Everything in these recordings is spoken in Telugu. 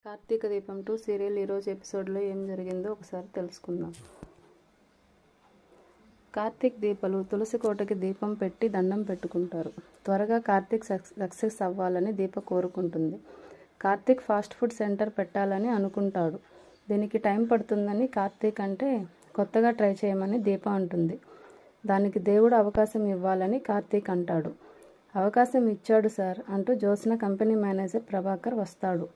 కార్తీక దీపం 2 సీరియల్ ఈరోజు ఎపిసోడ్లో ఏం జరిగిందో ఒకసారి తెలుసుకుందాం. కార్తీక్ దీపలు తులసి కోటకి దీపం పెట్టి దండం పెట్టుకుంటారు. త్వరగా కార్తీక్ సక్సెస్ అవ్వాలని దీప కోరుకుంటుంది. కార్తీక్ ఫాస్ట్ ఫుడ్ సెంటర్ పెట్టాలని అనుకుంటాడు. దీనికి టైం పడుతుందని కార్తీక్ అంటే కొత్తగా ట్రై చేయమని దీప అంటుంది. దానికి దేవుడు అవకాశం ఇవ్వాలని కార్తీక్ అంటాడు. అవకాశం ఇచ్చాడు సార్ అంటూ జ్యోత్స్న కంపెనీ మేనేజర్ ప్రభాకర్ వస్తాడు.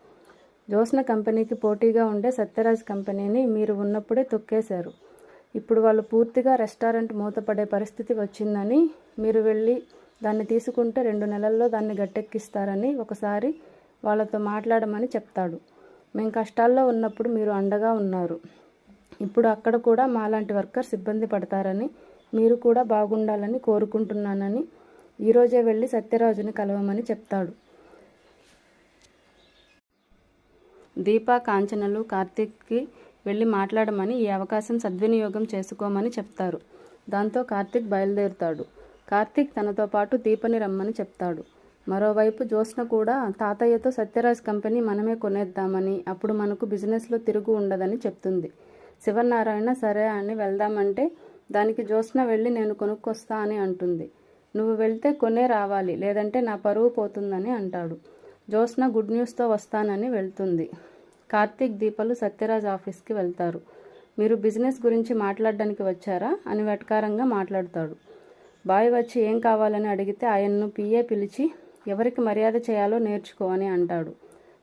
జ్యోత్స్న కంపెనీకి పోటీగా ఉండే సత్యరాజ్ కంపెనీని మీరు ఉన్నప్పుడే తొక్కేశారు. ఇప్పుడు వాళ్ళు పూర్తిగా రెస్టారెంట్ మూతపడే పరిస్థితి వచ్చిందని, మీరు వెళ్ళి దాన్ని తీసుకుంటే 2 నెలల్లో దాన్ని గట్టెక్కిస్తారని ఒకసారి వాళ్ళతో మాట్లాడమని చెప్తాడు. మేము కష్టాల్లో ఉన్నప్పుడు మీరు అండగా ఉన్నారు. ఇప్పుడు అక్కడ కూడా మాలాంటి వర్కర్స్ ఇబ్బంది పడతారని, మీరు కూడా బాగుండాలని కోరుకుంటున్నానని ఈరోజే వెళ్ళి సత్యరాజుని కలవమని చెప్తాడు. దీప, కాంచనలు కార్తీక్కి వెళ్ళి మాట్లాడమని, ఈ అవకాశం సద్వినియోగం చేసుకోమని చెప్తారు. దాంతో కార్తీక్ బయలుదేరుతాడు. కార్తీక్ తనతో పాటు దీపని రమ్మని చెప్తాడు. మరోవైపు జ్యోత్స్న కూడా తాతయ్యతో సత్యరాజ్ కంపెనీ మనమే కొనేద్దామని, అప్పుడు మనకు బిజినెస్లో తిరుగు ఉండదని చెప్తుంది. శివనారాయణ సరే అని వెళ్దామంటే దానికి జ్యోత్స్న వెళ్ళి నేను కొనుక్కొస్తా అని అంటుంది. నువ్వు వెళ్తే కొనే రావాలి, లేదంటే నా పరువు పోతుందని అంటాడు. జ్యోత్స్న గుడ్ న్యూస్తో వస్తానని వెళ్తుంది. కార్తీక్, దీపలు సత్యరాజ్ ఆఫీస్కి వెళ్తారు. మీరు బిజినెస్ గురించి మాట్లాడడానికి వచ్చారా అని వెటకారంగా మాట్లాడతాడు. బాయ్ వచ్చి ఏం కావాలని అడిగితే ఆయన్ను పిఏ పిలిచి ఎవరికి మర్యాద చేయాలో నేర్చుకో అని అంటాడు.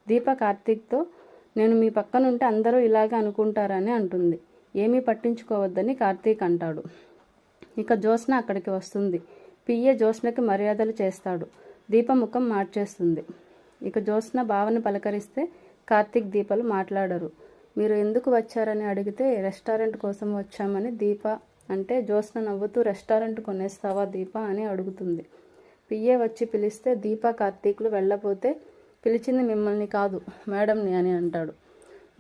దీప కార్తీక్తో నేను మీ పక్కనుంటే అందరూ ఇలాగే అనుకుంటారని అంటుంది. ఏమీ పట్టించుకోవద్దని కార్తీక్ అంటాడు. ఇక జ్యోత్స్న అక్కడికి వస్తుంది. పిఏ జ్యోత్స్నకి మర్యాదలు చేస్తాడు. దీప ముఖం మార్చేస్తుంది. ఇక జ్యోత్స్న భావన పలకరిస్తే కార్తీక్, దీపలు మాట్లాడరు. మీరు ఎందుకు వచ్చారని అడిగితే రెస్టారెంట్ కోసం వచ్చామని దీప అంటే, జ్యోత్స్న నవ్వుతూ రెస్టారెంట్ కొనేస్తావా దీప అని అడుగుతుంది. పిఏ వచ్చి పిలిస్తే దీప, కార్తీక్లు వెళ్ళపోతే పిలిచింది మిమ్మల్ని కాదు మేడంని అని అంటాడు.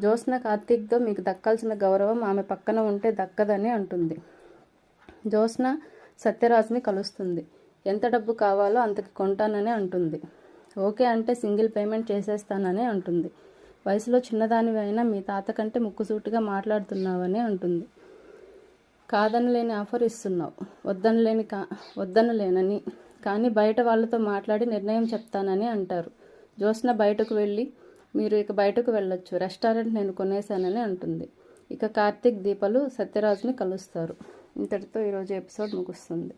జ్యోత్స్న కార్తీక్తో మీకు దక్కాల్సిన గౌరవం ఆమె పక్కన ఉంటే దక్కదని అంటుంది. జ్యోత్స్న సత్యరాజ్ని కలుస్తుంది. ఎంత డబ్బు కావాలో అంతకి కొంటానని అంటుంది. ఓకే అంటే సింగిల్ పేమెంట్ చేసేస్తానని అంటుంది. వయసులో చిన్నదానివి అయినా మీ తాత కంటే ముక్కుసూటిగా మాట్లాడుతున్నావని అంటుంది. కాదనలేని ఆఫర్ ఇస్తున్నావు, వద్దనలేనని, కానీ బయట వాళ్ళతో మాట్లాడి నిర్ణయం చెప్తానని అంటారు. జ్యోత్స్న బయటకు వెళ్ళి మీరు ఇక బయటకు వెళ్ళొచ్చు, రెస్టారెంట్ నేను కొనేశానని అంటుంది. ఇక కార్తీక్, దీపలు సత్యరాజుని కలుస్తారు. ఇంతటితో ఈరోజు ఎపిసోడ్ ముగుస్తుంది.